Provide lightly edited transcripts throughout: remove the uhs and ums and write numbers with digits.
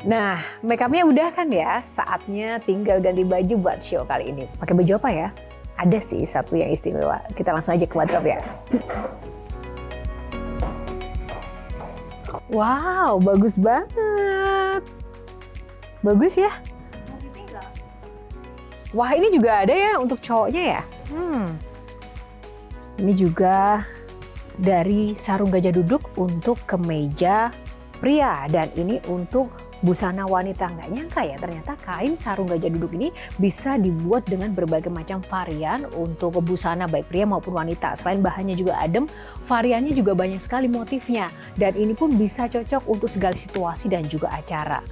Nah, make upnya udah kan ya? Saatnya tinggal ganti baju buat show kali ini. Pakai baju apa ya? Ada sih satu yang istimewa. Kita langsung aja ke wardrobe ya. Wow, bagus banget. Bagus ya? Wah, ini juga ada ya untuk cowoknya ya? Ini juga dari sarung gajah duduk untuk kemeja pria. Dan ini untuk busana wanita. Nggak nyangka ya, ternyata kain sarung gajah duduk ini bisa dibuat dengan berbagai macam varian untuk busana baik pria maupun wanita. Selain bahannya juga adem, variannya juga banyak sekali motifnya. Dan ini pun bisa cocok untuk segala situasi dan juga acara.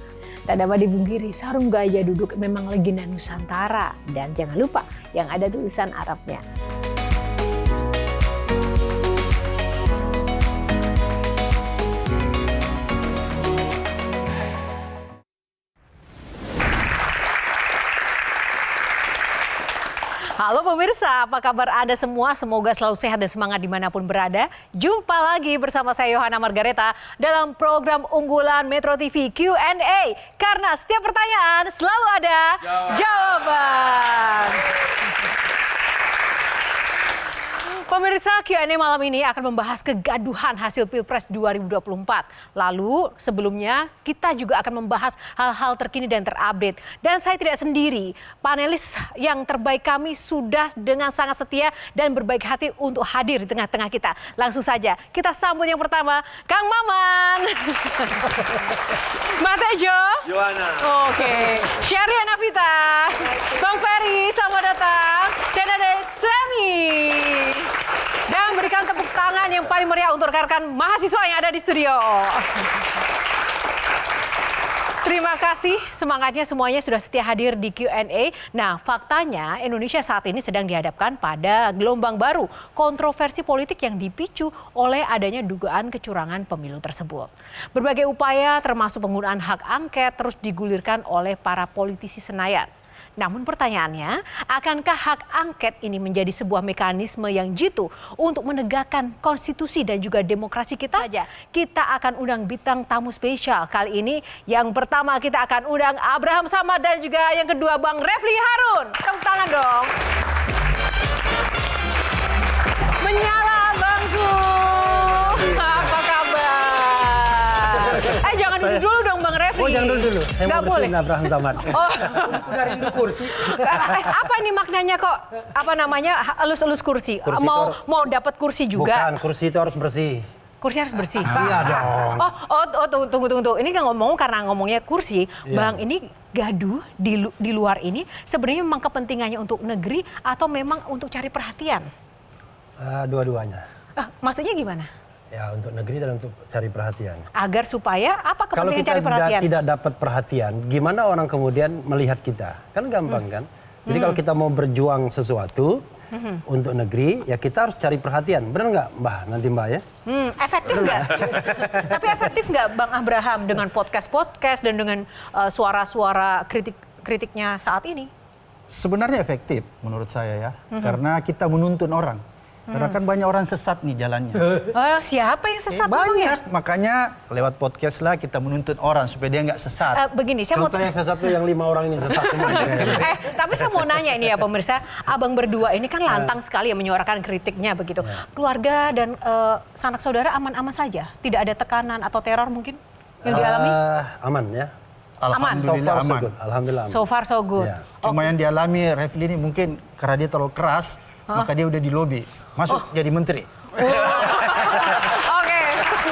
Tak dapat dipungkiri, sarung gajah duduk memang legenda Nusantara. Dan jangan lupa yang ada tulisan Arabnya. Halo pemirsa, apa kabar Anda semua? Semoga selalu sehat dan semangat dimanapun berada. Jumpa lagi bersama saya Yohana Margareta dalam program unggulan Metro TV Q&A. Karena setiap pertanyaan selalu ada jawaban. Pemirsa, Q&A malam ini akan membahas kegaduhan hasil Pilpres 2024. Lalu sebelumnya kita juga akan membahas hal-hal terkini dan terupdate. Dan saya tidak sendiri, panelis yang terbaik kami sudah dengan sangat setia dan berbaik hati untuk hadir di tengah-tengah kita. Langsung saja kita sambut yang pertama, Kang Maman. Mbak Tejo. Yohana. Oke. Sherry Anavita. Bang Ferry, selamat datang. Dan ada Semi. Dan berikan tepuk tangan yang paling meriah untuk rekan-rekan mahasiswa yang ada di studio. Terima kasih, semangatnya semuanya sudah setia hadir di Q&A. Nah, faktanya Indonesia saat ini sedang dihadapkan pada gelombang baru kontroversi politik yang dipicu oleh adanya dugaan kecurangan pemilu tersebut. Berbagai upaya termasuk penggunaan hak angket terus digulirkan oleh para politisi Senayan. Namun pertanyaannya, akankah hak angket ini menjadi sebuah mekanisme yang jitu untuk menegakkan konstitusi dan juga demokrasi kita? Kita akan undang bintang tamu spesial kali ini. Yang pertama kita akan undang Abraham Samad dan juga yang kedua Bang Refli Harun. Tepuk tangan dong. Menyala bangku. Apa kabar? Jangan duduk dulu dong Bang Refli. Oh jangan dulu. Saya nggak mau boleh. Abraham Samad. Oh. Udah rindu kursi. Apa ini maknanya kok? Apa namanya? Elus-elus kursi. Kursi Mau dapat kursi juga? Bukan, kursi itu harus bersih. Kursi harus bersih. Iya dong. Tunggu. Ini kan karena ngomongnya kursi, Iya. Bang, ini gaduh di luar ini sebenarnya memang kepentingannya untuk negeri atau memang untuk cari perhatian? Dua-duanya. Maksudnya gimana? Ya untuk negeri dan untuk cari perhatian. Agar supaya apa Kalau kepentingan kita cari perhatian? tidak dapat perhatian, gimana orang kemudian melihat kita? Kan gampang kan? Jadi kalau kita mau berjuang sesuatu untuk negeri, ya kita harus cari perhatian. Benar nggak Mbak? Nanti Mbak ya? Efektif nggak? Tapi efektif nggak Bang Abraham dengan podcast dan dengan suara-suara kritiknya saat ini? Sebenarnya efektif menurut saya ya. Karena kita menuntun orang. Karena kan banyak orang sesat nih jalannya. Siapa yang sesat? Banyak, makanya lewat podcast lah kita menuntun orang supaya dia nggak sesat. Begini, saya mau Contoh yang sesat tuh yang 5 orang ini sesat semua. tapi saya mau nanya ini ya pemirsa, abang berdua ini kan lantang sekali ya menyuarakan kritiknya begitu. Keluarga dan sanak saudara aman-aman saja? Tidak ada tekanan atau teror mungkin yang dialami? Aman ya. So Alhamdulillah far so aman. good. Alhamdulillah. So far so good. Ya. Cuma yang dialami Refli ini mungkin karena dia terlalu keras, maka dia udah di lobi. Masuk jadi menteri. Oke.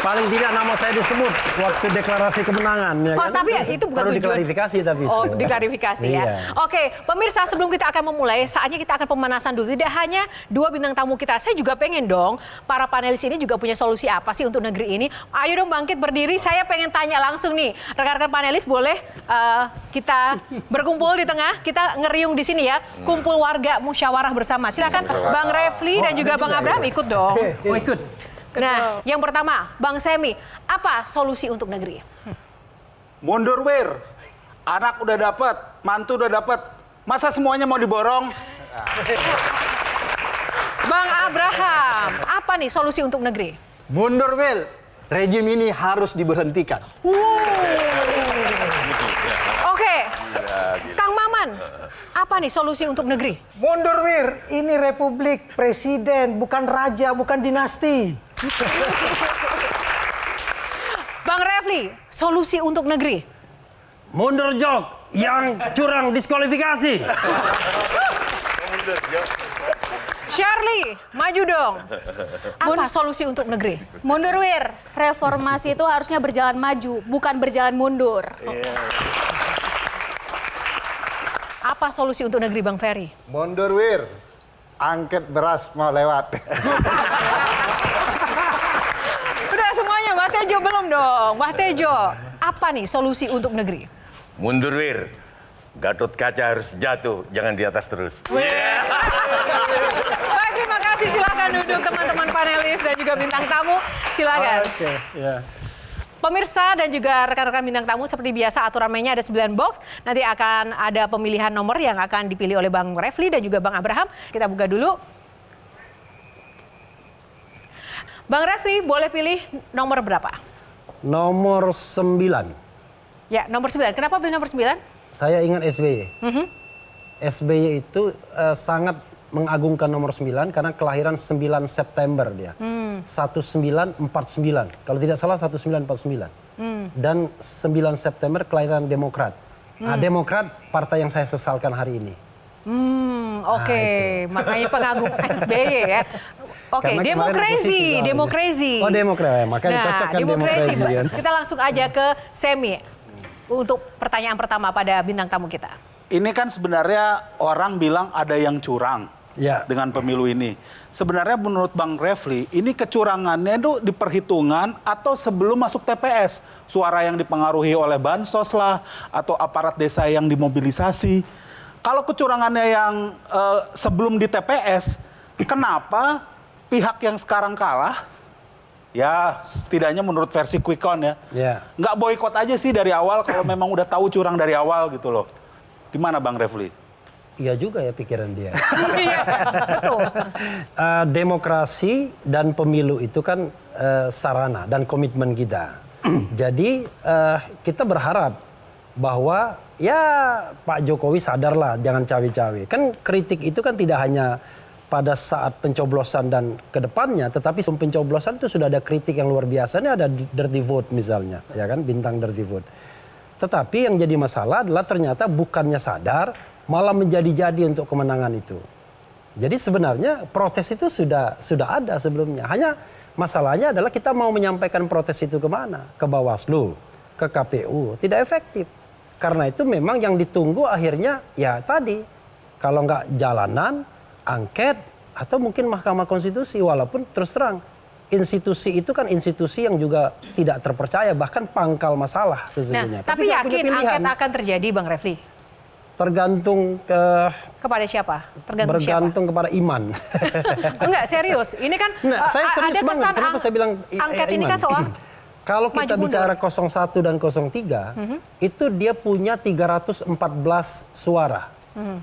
Paling tidak nama saya disebut waktu deklarasi kemenangan. Ya Oh, kan? tapi ya, itu bukan Perlu tujuan. diklarifikasi tapi. Oh, itu. diklarifikasi ya. Iya. Oke, pemirsa sebelum kita akan memulai, saatnya kita akan pemanasan dulu. Tidak hanya dua bintang tamu kita, saya juga pengen dong para panelis ini juga punya solusi apa sih untuk negeri ini. Ayo dong bangkit berdiri, saya pengen tanya langsung nih. Rekan-rekan panelis boleh kita berkumpul di tengah, kita ngeriung di sini ya. Kumpul warga musyawarah bersama. Silakan Bang Refli dan juga Bang Abraham ikut dong. Oh ikut. Nah, yang pertama, Bang Semi, apa solusi untuk negeri? Mundur wir. Anak udah dapat, mantu udah dapat. Masa semuanya mau diborong? Bang Abraham, apa nih solusi untuk negeri? Mundur Wil. Rejim ini harus diberhentikan. Kang Maman, apa nih solusi untuk negeri? Mundur Wir, ini republik, presiden, bukan raja, bukan dinasti. Bang Refli, solusi untuk negeri? Mundur Jok, yang curang diskualifikasi. Shirley, maju dong. Apa solusi untuk negeri? Mundur Wir, reformasi itu harusnya berjalan maju, bukan berjalan mundur. Apa solusi untuk negeri, Bang Ferry? Mundur Wir, angket beras mau lewat. Udah semuanya, Mbak Tejo belum dong. Mbak Tejo, apa nih solusi untuk negeri? Mundur Wir, Gatot Kaca harus jatuh, jangan di atas terus. Baik, terima kasih. Silakan duduk teman-teman panelis dan juga bintang tamu. Silakan. Oke, ya. Pemirsa dan juga rekan-rekan bintang tamu, seperti biasa aturan mainnya ada 9 box. Nanti akan ada pemilihan nomor yang akan dipilih oleh Bang Refli dan juga Bang Abraham. Kita buka dulu. Bang Refli boleh pilih nomor berapa? Nomor 9. Ya, nomor 9. Kenapa pilih nomor 9? Saya ingat SBY. SBY itu sangat mengagungkan nomor 9 karena kelahiran 9 September dia. 1949. Kalau tidak salah 1949. Dan 9 September kelahiran Demokrat. Nah, Demokrat partai yang saya sesalkan hari ini. Oke. Makanya pengagum SBY ya. Oke, Karena kemarin oposisi soalnya. demokrasi. Oh, demokrasi. Makanya cocok kan demokrasi kan. Kita langsung aja ke Semi untuk pertanyaan pertama pada bintang tamu kita. Ini kan sebenarnya orang bilang ada yang curang Ya. dengan pemilu ini. Sebenarnya menurut Bang Refli, ini kecurangannya itu di perhitungan atau sebelum masuk TPS. Suara yang dipengaruhi oleh bansos lah, atau aparat desa yang dimobilisasi. Kalau kecurangannya yang sebelum di TPS, kenapa pihak yang sekarang kalah, ya setidaknya menurut versi Quick Count ya, nggak boikot aja sih dari awal kalau memang udah tahu curang dari awal gitu loh. Gimana Bang Refli? Iya juga ya pikiran dia. Iya, betul. Demokrasi dan pemilu itu kan sarana dan komitmen kita. Jadi kita berharap bahwa ya Pak Jokowi sadarlah jangan cawe-cawe. Kan kritik itu kan tidak hanya pada saat pencoblosan dan kedepannya, tetapi sebelum pencoblosan itu sudah ada kritik yang luar biasa. Ini ada dirty vote misalnya, ya kan, bintang dirty vote. Tetapi yang jadi masalah adalah ternyata bukannya sadar, malah menjadi-jadi untuk kemenangan itu. Jadi sebenarnya protes itu sudah ada sebelumnya. Hanya masalahnya adalah kita mau menyampaikan protes itu kemana? Ke Bawaslu, ke KPU, tidak efektif. Karena itu memang yang ditunggu akhirnya ya tadi, kalau nggak jalanan, angket, atau mungkin Mahkamah Konstitusi. Walaupun terus terang, institusi itu kan institusi yang juga tidak terpercaya, bahkan pangkal masalah sesungguhnya. Nah, tapi yakin angket akan terjadi, Bang Refli? Tergantung kepada siapa? Bergantung kepada iman. Enggak, serius. Ini kan saya serius ada banget. kesan Kenapa saya bilang angket ini iman? kan soal kalau kita maju bicara 01 dan 03, itu dia punya 314 suara.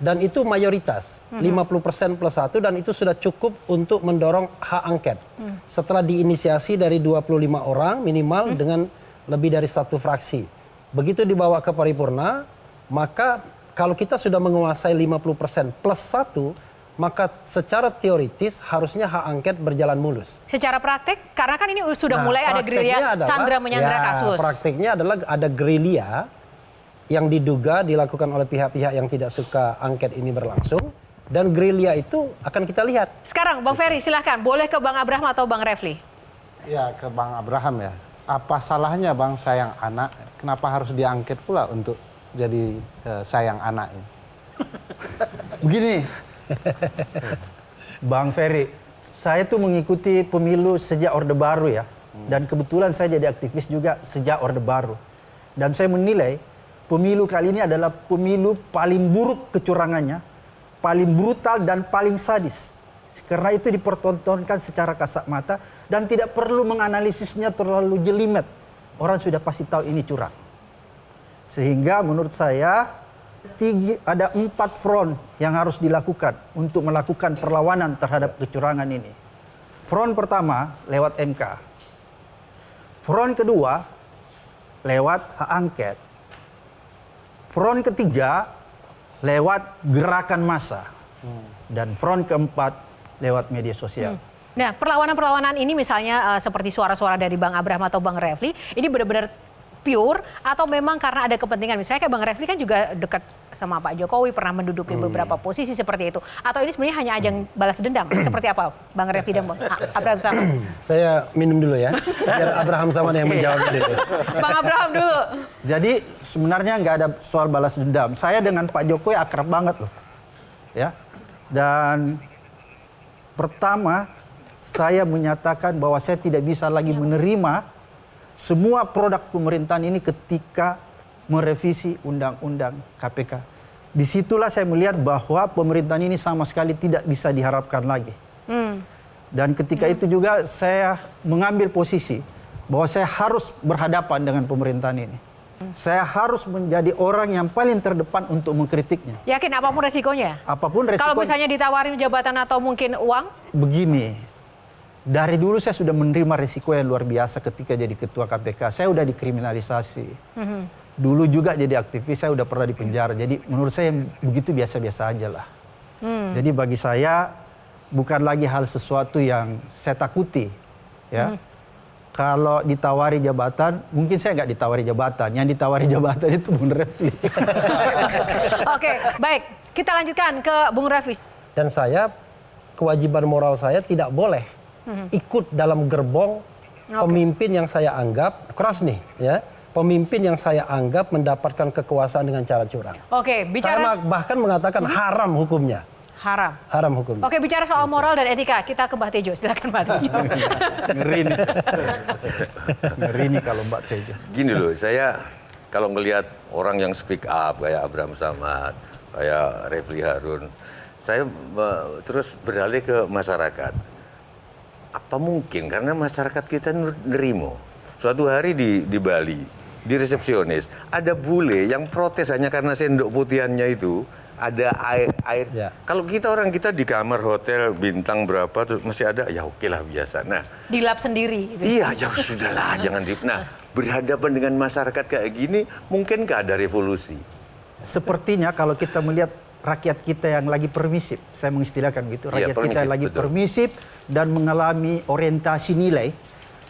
Dan itu mayoritas, 50% plus 1, dan itu sudah cukup untuk mendorong hak angket. Setelah diinisiasi dari 25 orang minimal dengan lebih dari satu fraksi. Begitu dibawa ke paripurna, maka kalau kita sudah menguasai 50% plus 1, maka secara teoritis harusnya hak angket berjalan mulus. Secara praktek, karena kan ini sudah mulai ada gerilya Sandra menyandra kasus. Prakteknya adalah ada gerilya yang diduga dilakukan oleh pihak-pihak yang tidak suka angket ini berlangsung. Dan gerilya itu akan kita lihat. Sekarang Bang Ferry silahkan, boleh ke Bang Abraham atau Bang Refli? Ya, ke Bang Abraham ya. Apa salahnya Bang sayang anak, kenapa harus diangket pula untuk jadi sayang anak ini? Begini, Bang Ferry, saya tuh mengikuti pemilu sejak Orde Baru ya. Dan kebetulan saya jadi aktivis juga sejak Orde Baru. Dan saya menilai pemilu kali ini adalah pemilu paling buruk kecurangannya, paling brutal dan paling sadis. Karena itu dipertontonkan secara kasat mata dan tidak perlu menganalisisnya terlalu jelimet. Orang sudah pasti tahu ini curang. Sehingga menurut saya ada 4 front yang harus dilakukan untuk melakukan perlawanan terhadap kecurangan ini. Front pertama lewat MK. Front kedua lewat hak angket. Front ketiga lewat gerakan massa. Dan front keempat lewat media sosial. Nah, perlawanan-perlawanan ini misalnya seperti suara-suara dari Bang Abraham atau Bang Refli, ini benar-benar pure atau memang karena ada kepentingan? Misalnya kayak Bang Refli kan juga dekat sama Pak Jokowi, pernah menduduki beberapa posisi seperti itu. Atau ini sebenarnya hanya ajang balas dendam? Seperti apa Bang Refli dan Bang Abraham sama? Saya minum dulu ya, biar Abraham sama yang menjawab dulu. Bang Abraham dulu. Jadi sebenarnya nggak ada soal balas dendam. Saya dengan Pak Jokowi akrab banget loh. Ya. Dan pertama saya menyatakan bahwa saya tidak bisa lagi menerima semua produk pemerintahan ini ketika merevisi Undang-Undang KPK. Disitulah saya melihat bahwa pemerintahan ini sama sekali tidak bisa diharapkan lagi. Dan ketika itu juga saya mengambil posisi bahwa saya harus berhadapan dengan pemerintahan ini. Saya harus menjadi orang yang paling terdepan untuk mengkritiknya. Yakin apapun resikonya? Apapun resiko. Kalau misalnya ditawarin jabatan atau mungkin uang? Begini, dari dulu saya sudah menerima risiko yang luar biasa ketika jadi ketua KPK. Saya udah dikriminalisasi. Dulu juga jadi aktivis, saya udah pernah dipenjara. Jadi menurut saya begitu biasa-biasa aja lah. Jadi bagi saya bukan lagi hal sesuatu yang saya takuti. Ya. Kalau ditawari jabatan, mungkin saya nggak ditawari jabatan. Yang ditawari jabatan itu Bung Refli. Oke, baik. Kita lanjutkan ke Bung Refli. Dan saya, kewajiban moral saya tidak boleh ikut dalam gerbong pemimpin yang saya anggap, keras nih ya, pemimpin yang saya anggap mendapatkan kekuasaan dengan cara curang. Oke, bicara... Saya bahkan mengatakan haram hukumnya. Haram. Haram hukumnya. Oke, bicara soal moral dan etika, kita ke Mbak Tejo. Silakan Mbak Tejo. Ngeri nih. Ngeri nih kalau Mbak Tejo. Gini loh, saya kalau ngelihat orang yang speak up kayak Abraham Samad, kayak Refli Harun, saya terus beralih ke masyarakat. Apa mungkin karena masyarakat kita nerimo. Suatu hari di Bali, di resepsionis, ada bule yang protes hanya karena sendok putihannya itu ada air. Ya. Kalau kita di kamar hotel bintang berapa terus masih ada, ya oke lah biasa. Nah, Dilap sendiri. Gitu. iya ya sudahlah jangan Nah, berhadapan dengan masyarakat kayak gini, mungkinkah ada revolusi? Sepertinya kalau kita melihat rakyat kita yang lagi permisif, saya mengistilahkan gitu, Iya, rakyat kita yang lagi betul. permisif dan mengalami orientasi nilai,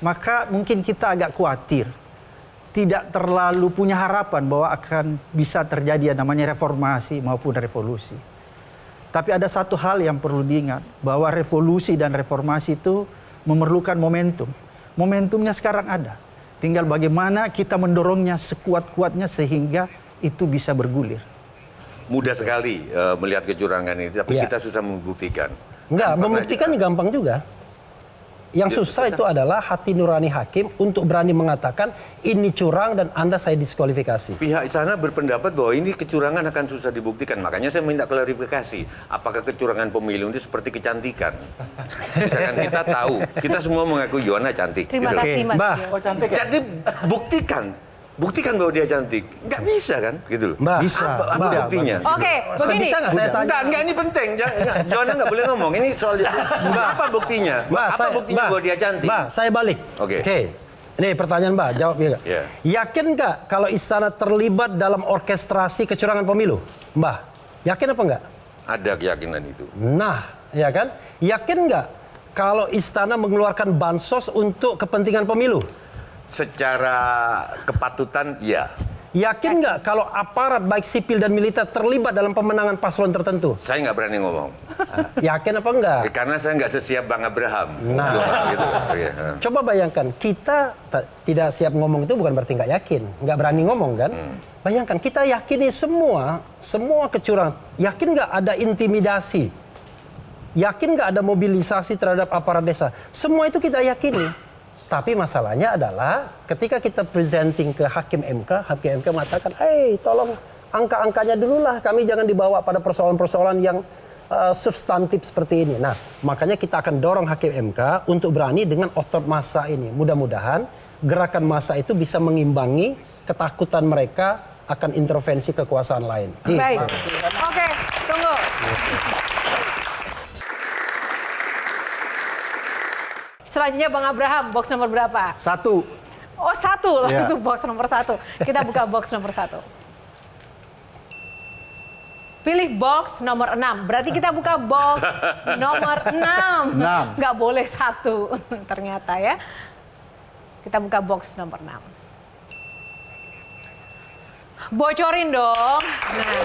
maka mungkin kita agak khawatir. Tidak terlalu punya harapan bahwa akan bisa terjadi yang namanya reformasi maupun revolusi. Tapi ada satu hal yang perlu diingat, bahwa revolusi dan reformasi itu memerlukan momentum. Momentumnya sekarang ada. Tinggal bagaimana kita mendorongnya sekuat-kuatnya sehingga itu bisa bergulir. Mudah sekali melihat kecurangan ini, tapi Iya. kita susah membuktikan. Enggak, Gampang membuktikan aja. gampang juga. Yang Ya, susah itu adalah hati nurani hakim untuk berani mengatakan ini curang dan Anda saya diskualifikasi. Pihak sana berpendapat bahwa ini kecurangan akan susah dibuktikan. Makanya saya minta klarifikasi. Apakah kecurangan pemilu ini seperti kecantikan? Misalkan kita tahu, kita semua mengaku Yohana cantik. Terima gitu loh. kasih Mbak Mbak. Tejo. Jadi buktikan bahwa dia cantik. Nggak bisa kan? Gitu loh. Mbak, Bisa. Apa Mbak. buktinya? Oke, begini. Bisa nggak saya tanya? Enggak, ini penting. Johanna nggak boleh ngomong. Ini soal apa buktinya? Apa buktinya bahwa dia cantik? Mbak, saya balik. Oke. Ini pertanyaan Mbak, jawab ya. Iya. Yakin nggak kalau istana terlibat dalam orkestrasi kecurangan pemilu? Mbak, yakin apa enggak? Ada keyakinan itu. Nah, ya kan? Yakin nggak kalau istana mengeluarkan bansos untuk kepentingan pemilu? Secara kepatutan, ya. Yakin nggak kalau aparat baik sipil dan militer terlibat dalam pemenangan paslon tertentu? Saya nggak berani ngomong. Yakin apa enggak? Karena saya nggak sesiap Bang Abraham. Nah. Gitu. Oke. Coba bayangkan, kita tidak siap ngomong itu bukan berarti nggak yakin, nggak berani ngomong kan? Bayangkan, kita yakini semua kecurangan. Yakin nggak ada intimidasi? Yakin nggak ada mobilisasi terhadap aparat desa? Semua itu kita yakini. Tapi masalahnya adalah ketika kita presenting ke Hakim MK mengatakan, tolong angka-angkanya dulu lah, kami jangan dibawa pada persoalan-persoalan yang substantif seperti ini. Nah, makanya kita akan dorong Hakim MK untuk berani dengan otot massa ini. Mudah-mudahan gerakan massa itu bisa mengimbangi ketakutan mereka akan intervensi kekuasaan lain. Baik. Oke, tunggu. Selanjutnya Bang Abraham, box nomor berapa? 1. Oh, 1 langsung box nomor 1. Kita buka box nomor 1. Pilih box nomor 6. Berarti kita buka box nomor 6. Nggak boleh 1 ternyata ya. Kita buka box nomor 6. Bocorin dong. Nah.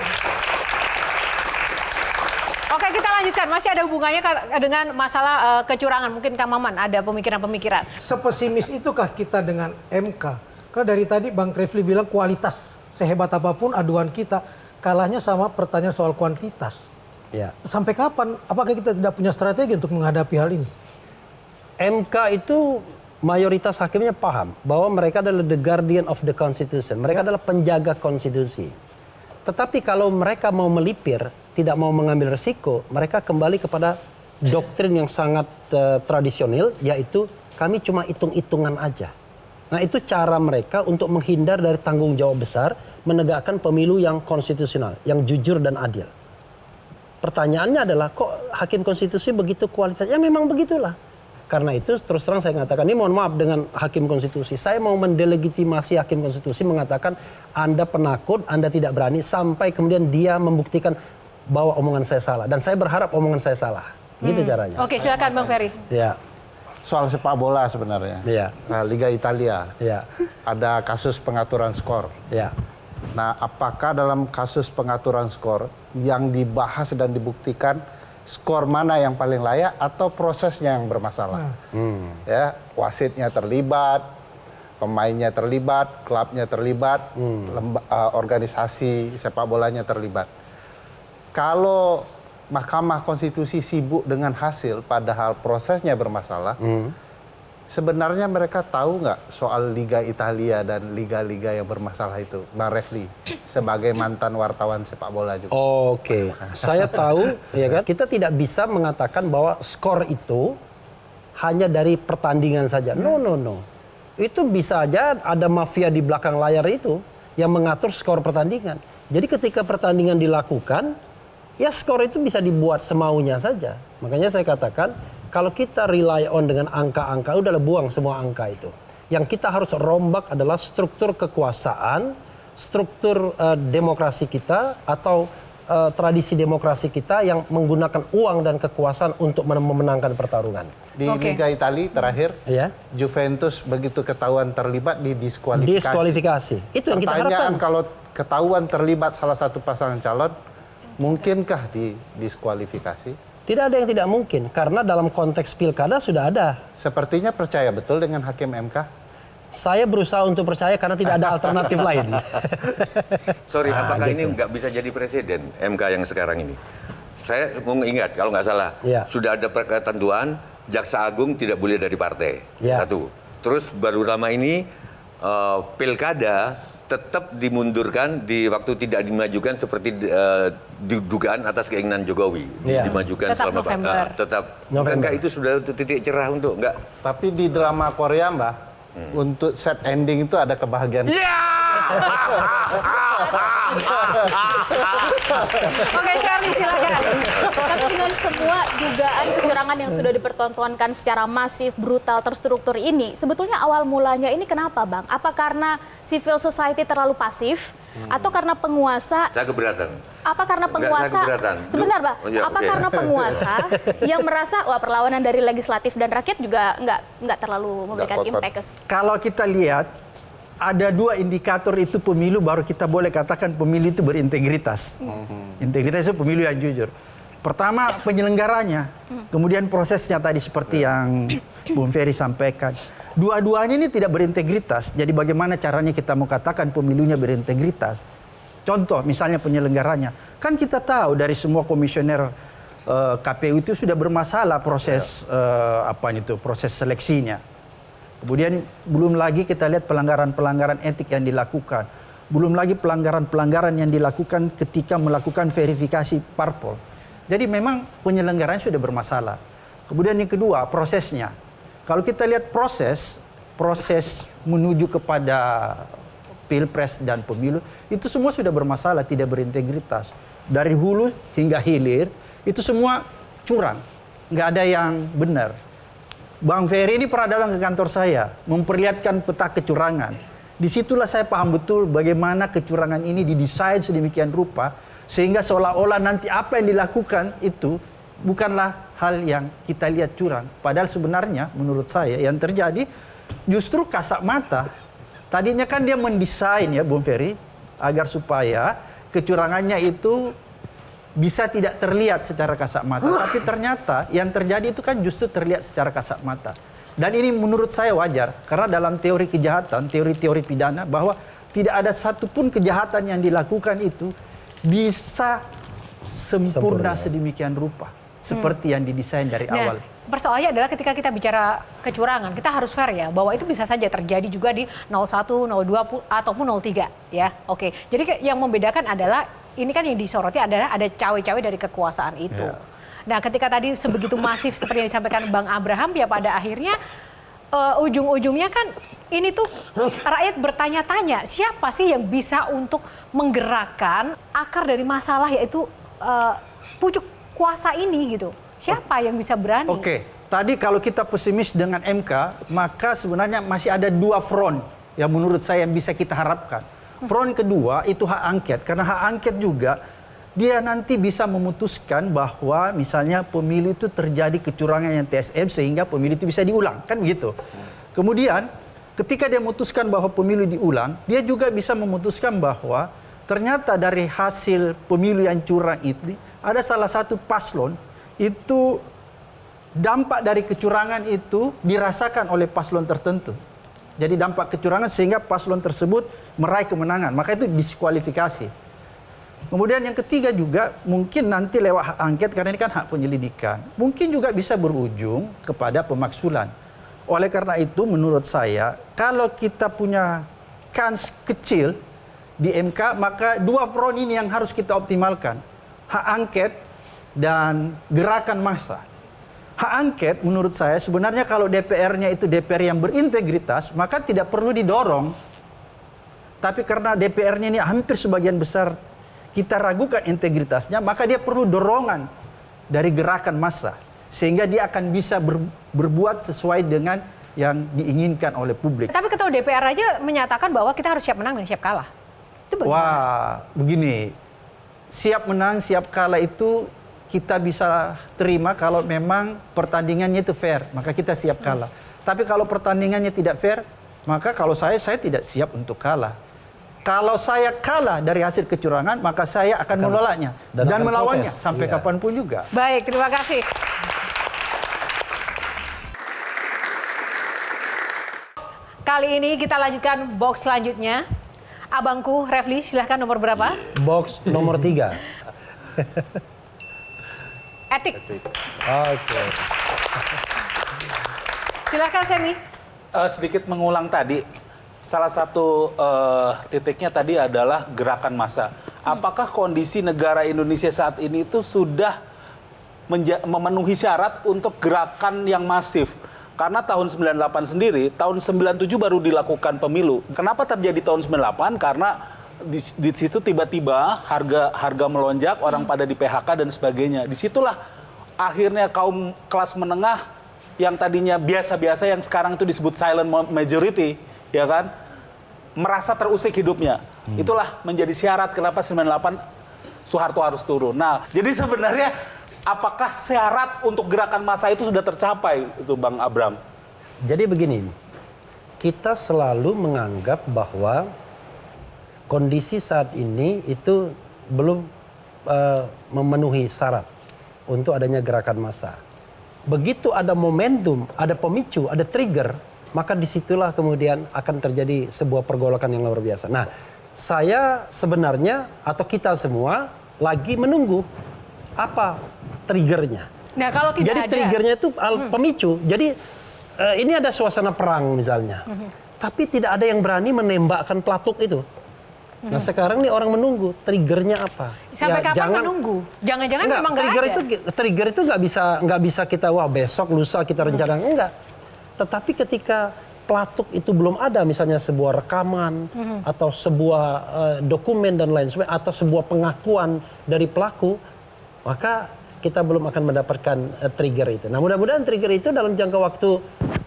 Oke, kita lanjutkan. Masih ada hubungannya dengan masalah kecurangan. Mungkin Kang Maman ada pemikiran-pemikiran. Sepesimis itukah kita dengan MK? Karena dari tadi Bang Refli bilang kualitas. Sehebat apapun aduan kita, kalahnya sama pertanyaan soal kuantitas. Ya. Sampai kapan? Apakah kita tidak punya strategi untuk menghadapi hal ini? MK itu mayoritas hakimnya paham bahwa mereka adalah the guardian of the constitution. Mereka adalah penjaga konstitusi. Tetapi kalau mereka mau melipir, tidak mau mengambil resiko, mereka kembali kepada doktrin yang sangat tradisional, yaitu kami cuma hitung-hitungan aja. Nah, itu cara mereka untuk menghindar dari tanggung jawab besar, menegakkan pemilu yang konstitusional, yang jujur dan adil. Pertanyaannya adalah, kok hakim konstitusi begitu kualitasnya? Ya memang begitulah. Karena itu terus terang saya mengatakan, ini mohon maaf dengan hakim konstitusi, saya mau mendelegitimasi hakim konstitusi mengatakan Anda penakut, Anda tidak berani, sampai kemudian dia membuktikan bahwa omongan saya salah. Dan saya berharap omongan saya salah. Gitu caranya. Oke, silakan Bang Ferry. Ya. Soal sepak bola sebenarnya. Iya. Nah, Liga Italia. Ya. Ada kasus pengaturan skor. Ya. Nah, apakah dalam kasus pengaturan skor yang dibahas dan dibuktikan skor mana yang paling layak atau prosesnya yang bermasalah? Ya, wasitnya terlibat, pemainnya terlibat, klubnya terlibat, organisasi sepak bolanya terlibat. Kalau Mahkamah Konstitusi sibuk dengan hasil padahal prosesnya bermasalah, sebenarnya mereka tahu nggak soal Liga Italia dan liga-liga yang bermasalah itu, Bang Refli, sebagai mantan wartawan sepak bola juga. Oke, saya tahu, ya kan. Kita tidak bisa mengatakan bahwa skor itu hanya dari pertandingan saja. No. Itu bisa aja ada mafia di belakang layar itu yang mengatur skor pertandingan. Jadi ketika pertandingan dilakukan, ya skor itu bisa dibuat semaunya saja. Makanya saya katakan, kalau kita rely on dengan angka-angka, udahlah buang semua angka itu. Yang kita harus rombak adalah struktur kekuasaan, struktur demokrasi kita, atau tradisi demokrasi kita yang menggunakan uang dan kekuasaan untuk memenangkan pertarungan. Di Liga Italia terakhir, Ya. Juventus begitu ketahuan terlibat didiskualifikasi. Diskualifikasi. Itu yang kita Pertanyaan, harapkan. kalau ketahuan terlibat salah satu pasangan calon, mungkinkah didiskualifikasi? Tidak ada yang tidak mungkin, karena dalam konteks pilkada sudah ada. Sepertinya percaya betul dengan hakim MK? Saya berusaha untuk percaya karena tidak ada alternatif lain. Sorry, apakah ini nggak bisa jadi presiden MK yang sekarang ini? Saya mau ingat kalau nggak salah, Ya. sudah ada ketentuan Jaksa Agung tidak boleh dari partai. Ya. Satu. Terus baru lama ini pilkada tetap dimundurkan di waktu tidak dimajukan seperti dugaan atas keinginan Jokowi. Iya. Dimajukan Tetap selama November. tetap. November. Bukankah itu sudah titik cerah untuk enggak? Tapi di drama Korea, Mbak, untuk set ending itu ada kebahagiaan. Oke, Charlie silakan. Tapi dengan semua dugaan kecurangan yang sudah dipertontonkan secara masif, brutal, terstruktur ini, sebetulnya awal mulanya ini kenapa, Bang? Apa karena civil society terlalu pasif? Atau karena penguasa? Saya keberatan. Apa karena penguasa? saya keberatan. Sebentar, Bang. Oh, iya, Apa oke. karena penguasa yang merasa wah perlawanan dari legislatif dan rakyat juga nggak terlalu memberikan kotor. impact? Kalau kita lihat, ada dua indikator itu pemilu baru kita boleh katakan pemilu itu berintegritas. Integritas itu pemilu yang jujur. Pertama penyelenggaranya, kemudian prosesnya tadi seperti yang Bung Ferry sampaikan. Dua-duanya ini tidak berintegritas. Jadi bagaimana caranya kita mau katakan pemilunya berintegritas? Contoh misalnya penyelenggaranya. Kan kita tahu dari semua komisioner KPU itu sudah bermasalah proses proses seleksinya. Kemudian belum lagi kita lihat pelanggaran-pelanggaran etik yang dilakukan. Belum lagi pelanggaran-pelanggaran yang dilakukan ketika melakukan verifikasi parpol. Jadi memang penyelenggaraan sudah bermasalah. Kemudian yang kedua, prosesnya. Kalau kita lihat proses menuju kepada pilpres dan pemilu, itu semua sudah bermasalah, tidak berintegritas. Dari hulu hingga hilir, itu semua curang. Nggak ada yang benar. Bang Ferry ini pernah datang ke kantor saya, memperlihatkan peta kecurangan. Disitulah saya paham betul bagaimana kecurangan ini didesain sedemikian rupa, Sehingga seolah-olah nanti apa yang dilakukan itu bukanlah hal yang kita lihat curang. Padahal sebenarnya menurut saya yang terjadi justru kasat mata. Tadinya kan dia mendesain ya Bung Ferry agar supaya kecurangannya itu bisa tidak terlihat secara kasat mata. Tapi ternyata yang terjadi itu kan justru terlihat secara kasat mata. Dan ini menurut saya wajar. Karena dalam teori kejahatan, teori-teori pidana, bahwa tidak ada satupun kejahatan yang dilakukan itu bisa sempurna sedemikian rupa. Seperti yang didesain dari awal. Persoalannya adalah ketika kita bicara kecurangan, kita harus fair ya, bahwa itu bisa saja terjadi juga di 01, 02, ataupun 03 ya. Oke, jadi yang membedakan adalah, ini kan yang disoroti adalah ada cawe-cawe dari kekuasaan itu. Nah, ketika tadi sebegitu masif seperti yang disampaikan Bang Abraham, ya pada akhirnya ujung-ujungnya kan ini tuh rakyat bertanya-tanya, siapa sih yang bisa untuk menggerakkan akar dari masalah, yaitu pucuk kuasa ini gitu. Siapa yang bisa berani? Oke, tadi kalau kita pesimis dengan MK, maka sebenarnya masih ada dua front yang menurut saya yang bisa kita harapkan. Front kedua itu hak angket, karena hak angket juga dia nanti bisa memutuskan bahwa misalnya pemilu itu terjadi kecurangan yang TSM sehingga pemilu itu bisa diulang, kan begitu. Kemudian ketika dia memutuskan bahwa pemilu diulang, dia juga bisa memutuskan bahwa ternyata dari hasil pemilu yang curang itu ada salah satu paslon itu dampak dari kecurangan itu dirasakan oleh paslon tertentu. Jadi dampak kecurangan sehingga paslon tersebut meraih kemenangan. Maka itu diskualifikasi. Kemudian yang ketiga juga mungkin nanti lewat hak angket, karena ini kan hak penyelidikan. Mungkin juga bisa berujung kepada pemaksulan. Oleh karena itu menurut saya kalau kita punya kans kecil di MK, maka dua front ini yang harus kita optimalkan. Hak angket dan gerakan massa. Hak angket menurut saya sebenarnya kalau DPR-nya itu DPR yang berintegritas, maka tidak perlu didorong. Tapi karena DPR-nya ini hampir sebagian besar kita ragukan integritasnya, maka dia perlu dorongan dari gerakan massa. Sehingga dia akan bisa berbuat sesuai dengan yang diinginkan oleh publik. Tapi ketua DPR aja menyatakan bahwa kita harus siap menang dan siap kalah. Itu bagaimana? Wah, begini. Siap menang, siap kalah itu kita bisa terima kalau memang pertandingannya itu fair, maka kita siap kalah. Tapi kalau pertandingannya tidak fair, maka kalau saya tidak siap untuk kalah. Kalau saya kalah dari hasil kecurangan, maka saya akan menolaknya dan melawannya protes. sampai kapanpun juga. Baik, terima kasih. Kali ini kita lanjutkan box selanjutnya. Abangku Refli, silahkan nomor berapa? Box nomor 3. Etik. Oke. Silahkan Semi. Sedikit mengulang tadi, salah satu titiknya tadi adalah gerakan massa. Apakah kondisi negara Indonesia saat ini itu sudah memenuhi syarat untuk gerakan yang masif? Karena tahun 98 sendiri, tahun 97 baru dilakukan pemilu. Kenapa terjadi tahun 98? Karena di situ tiba-tiba harga melonjak, orang pada di PHK dan sebagainya. Disitulah akhirnya kaum kelas menengah yang tadinya biasa-biasa, yang sekarang itu disebut silent majority, ya kan, merasa terusik hidupnya. Itulah menjadi syarat kenapa 98 Soeharto harus turun. Nah, jadi sebenarnya apakah syarat untuk gerakan massa itu sudah tercapai, itu Bang Abram? Jadi begini, kita selalu menganggap bahwa kondisi saat ini itu belum memenuhi syarat untuk adanya gerakan massa. Begitu ada momentum, ada pemicu, ada trigger, maka disitulah kemudian akan terjadi sebuah pergolakan yang luar biasa. Nah, saya sebenarnya atau kita semua lagi menunggu apa triggernya. Nah, kalau tidak Jadi ada, triggernya itu pemicu. Jadi ini ada suasana perang misalnya, tapi tidak ada yang berani menembakkan pelatuk itu. Nah sekarang nih orang menunggu triggernya apa? sampai kapan menunggu? Jangan-jangan memang nggak ada. Trigger itu nggak bisa kita wah besok lusa kita rencana enggak. Tetapi ketika pelatuk itu belum ada, misalnya sebuah rekaman atau sebuah dokumen dan lain sebagainya, atau sebuah pengakuan dari pelaku, maka kita belum akan mendapatkan trigger itu. Nah mudah-mudahan trigger itu dalam jangka waktu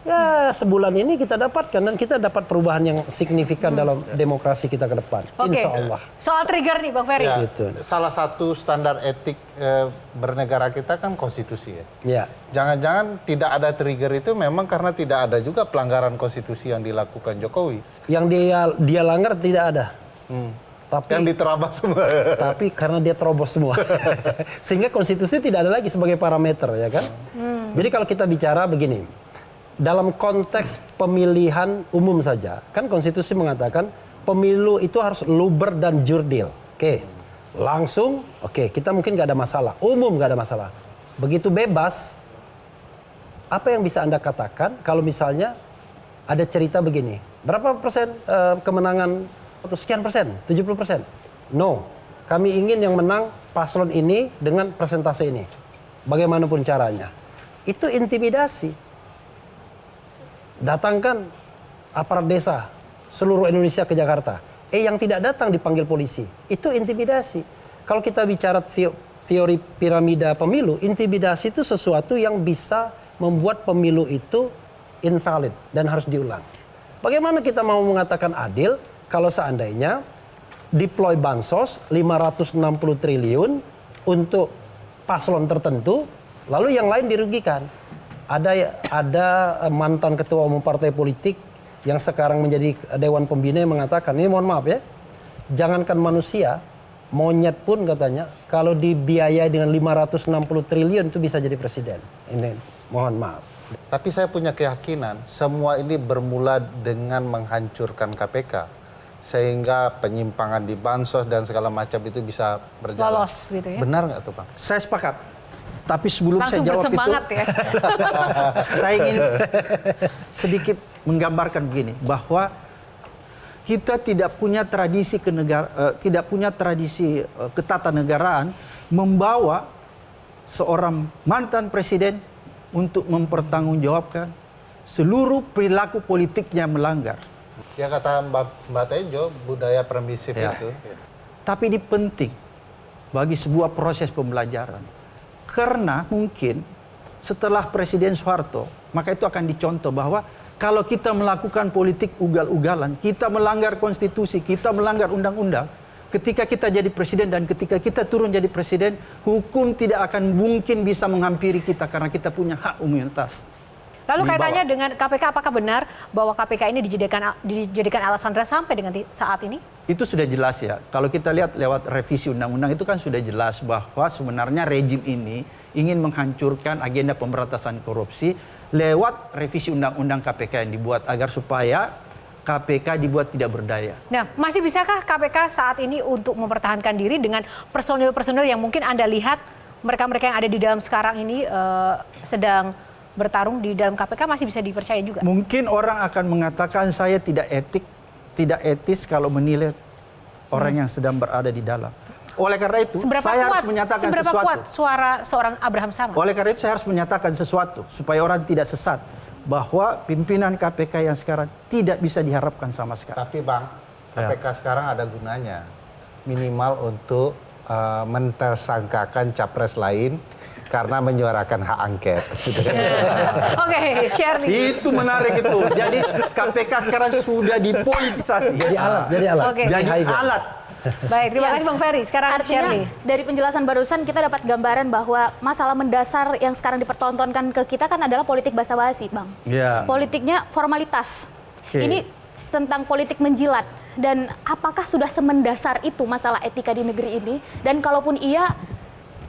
Ya sebulan ini kita dapatkan dan kita dapat perubahan yang signifikan dalam demokrasi kita ke depan. Oke. Insya Allah. Soal trigger nih Bang Ferry. Ya, Gitu. salah satu standar etik bernegara kita kan konstitusi ya. Ya. Jangan-jangan tidak ada trigger itu memang karena tidak ada juga pelanggaran konstitusi yang dilakukan Jokowi. Yang dia langgar tidak ada. Tapi Yang diterabas semua. tapi karena dia terobos semua. Sehingga konstitusi tidak ada lagi sebagai parameter ya kan. Jadi kalau kita bicara begini, dalam konteks pemilihan umum saja, kan konstitusi mengatakan pemilu itu harus luber dan jurdil. Oke, langsung, oke, kita mungkin nggak ada masalah, umum nggak ada masalah. Begitu bebas, apa yang bisa Anda katakan kalau misalnya ada cerita begini, berapa persen kemenangan atau sekian persen, 70%? No, kami ingin yang menang paslon ini dengan persentase ini, bagaimanapun caranya. Itu intimidasi. Datangkan aparat desa seluruh Indonesia ke Jakarta. Yang tidak datang dipanggil polisi. Itu intimidasi. Kalau kita bicara teori piramida pemilu, intimidasi itu sesuatu yang bisa membuat pemilu itu invalid dan harus diulang. Bagaimana kita mau mengatakan adil kalau seandainya deploy bansos 560 triliun untuk paslon tertentu, lalu yang lain dirugikan. Ada mantan ketua umum partai politik yang sekarang menjadi Dewan Pembina yang mengatakan, ini mohon maaf ya, jangankan manusia, monyet pun katanya, kalau dibiayai dengan 560 triliun itu bisa jadi presiden. Ini mohon maaf. Tapi saya punya keyakinan semua ini bermula dengan menghancurkan KPK. Sehingga penyimpangan di bansos dan segala macam itu bisa berjalan. Lolos gitu ya. Benar nggak tuh Bang? Saya sepakat. Tapi sebelum Langsung saya jawab itu, bersemangat ya. saya ingin sedikit menggambarkan begini, bahwa kita tidak punya tradisi ketatanegaraan membawa seorang mantan presiden untuk mempertanggungjawabkan seluruh perilaku politiknya melanggar. Ya kata Mbak Tejo, budaya permisif Ya. itu. Tapi ini penting bagi sebuah proses pembelajaran. Karena mungkin setelah Presiden Soeharto, maka itu akan dicontoh bahwa kalau kita melakukan politik ugal-ugalan, kita melanggar konstitusi, kita melanggar undang-undang, ketika kita jadi presiden dan ketika kita turun jadi presiden, hukum tidak akan mungkin bisa menghampiri kita karena kita punya hak imunitas. Lalu Dibawa. kaitannya dengan KPK, apakah benar bahwa KPK ini dijadikan alasan sampai dengan saat ini? Itu sudah jelas ya. Kalau kita lihat lewat revisi undang-undang itu kan sudah jelas bahwa sebenarnya rejim ini ingin menghancurkan agenda pemberantasan korupsi lewat revisi undang-undang KPK yang dibuat agar supaya KPK dibuat tidak berdaya. Nah, masih bisakah KPK saat ini untuk mempertahankan diri dengan personil-personil yang mungkin Anda lihat mereka-mereka yang ada di dalam sekarang ini sedang bertarung di dalam KPK masih bisa dipercaya juga? Mungkin orang akan mengatakan saya tidak etis kalau menilai orang yang sedang berada di dalam. Oleh karena itu, saya harus menyatakan seberapa sesuatu. kuat suara seorang Abraham Samad? Oleh karena itu saya harus menyatakan sesuatu supaya orang tidak sesat bahwa pimpinan KPK yang sekarang tidak bisa diharapkan sama sekali. Tapi Bang, KPK sekarang ada gunanya. Minimal untuk mentersangkakan capres lain karena menyuarakan hak angket. Oke, Shirley. Itu menarik itu. Jadi KPK sekarang sudah dipolitisasi. Jadi alat. Oke. Jadi Highway. alat. Baik, terima kasih Bang Ferry. Sekarang Artinya Shirley. dari penjelasan barusan kita dapat gambaran bahwa masalah mendasar yang sekarang dipertontonkan ke kita kan adalah politik basa-basi, Bang. Ya. Politiknya formalitas. Oke. Ini tentang politik menjilat. Dan apakah sudah semendasar itu masalah etika di negeri ini? Dan kalaupun iya,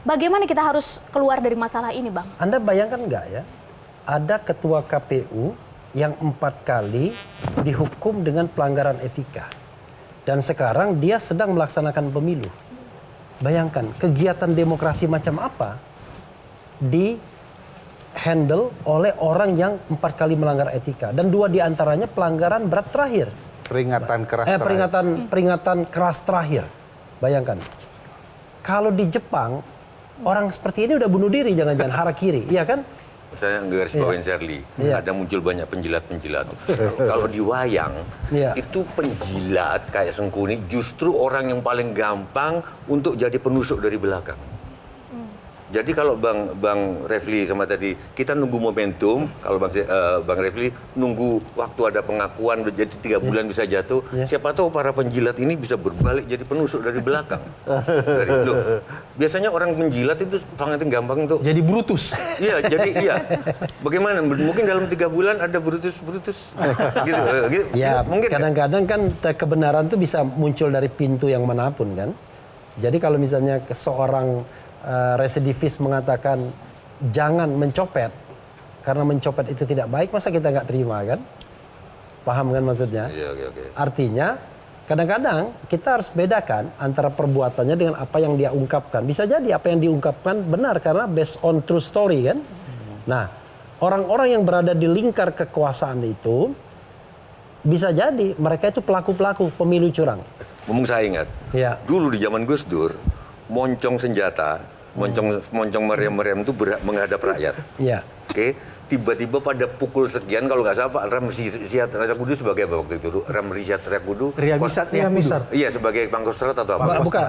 bagaimana kita harus keluar dari masalah ini, Bang? Anda bayangkan nggak ya, ada ketua KPU yang 4 kali dihukum dengan pelanggaran etika. Dan sekarang dia sedang melaksanakan pemilu. Bayangkan, kegiatan demokrasi macam apa di handle oleh orang yang 4 kali melanggar etika. Dan 2 diantaranya pelanggaran berat terakhir. Peringatan keras terakhir. Peringatan keras terakhir. Bayangkan, kalau di Jepang, orang seperti ini udah bunuh diri, jangan-jangan harakiri, iya kan? Saya garis bawain Shirley, Iya. ada muncul banyak penjilat-penjilat. Kalau di wayang, Iya. itu penjilat kayak Sengkuni justru orang yang paling gampang untuk jadi penusuk dari belakang. Jadi kalau Bang Refli sama tadi kita nunggu momentum, kalau Bang Refli nunggu waktu ada pengakuan jadi 3 bulan bisa jatuh. Siapa tahu para penjilat ini bisa berbalik jadi penusuk dari belakang. Loh, biasanya orang penjilat itu sangat gampang tuh. Jadi Brutus. Iya, jadi iya. Bagaimana? Mungkin dalam 3 bulan ada Brutus gitu. Ya, Mungkin kadang-kadang kan kebenaran itu bisa muncul dari pintu yang manapun kan. Jadi kalau misalnya seorang residivis mengatakan jangan mencopet karena mencopet itu tidak baik, masa kita nggak terima kan? Paham kan maksudnya? Iya, oke. Artinya kadang-kadang kita harus bedakan antara perbuatannya dengan apa yang dia ungkapkan. Bisa jadi apa yang diungkapkan benar karena based on true story kan. Nah, orang-orang yang berada di lingkar kekuasaan itu bisa jadi mereka itu pelaku-pelaku pemilu curang. Ngomong saya ingat. Ya. Dulu di zaman Gus Dur, moncong senjata, moncong meriam-meriam itu menghadap rakyat. Ya. Oke, tiba-tiba pada pukul sekian kalau nggak salah Pak Ramsyad Rajakudu sebagai apa waktu itu? Ramsyad Rajakudu. Riamisar. Iya, sebagai Pangkostrat atau apa? Bukan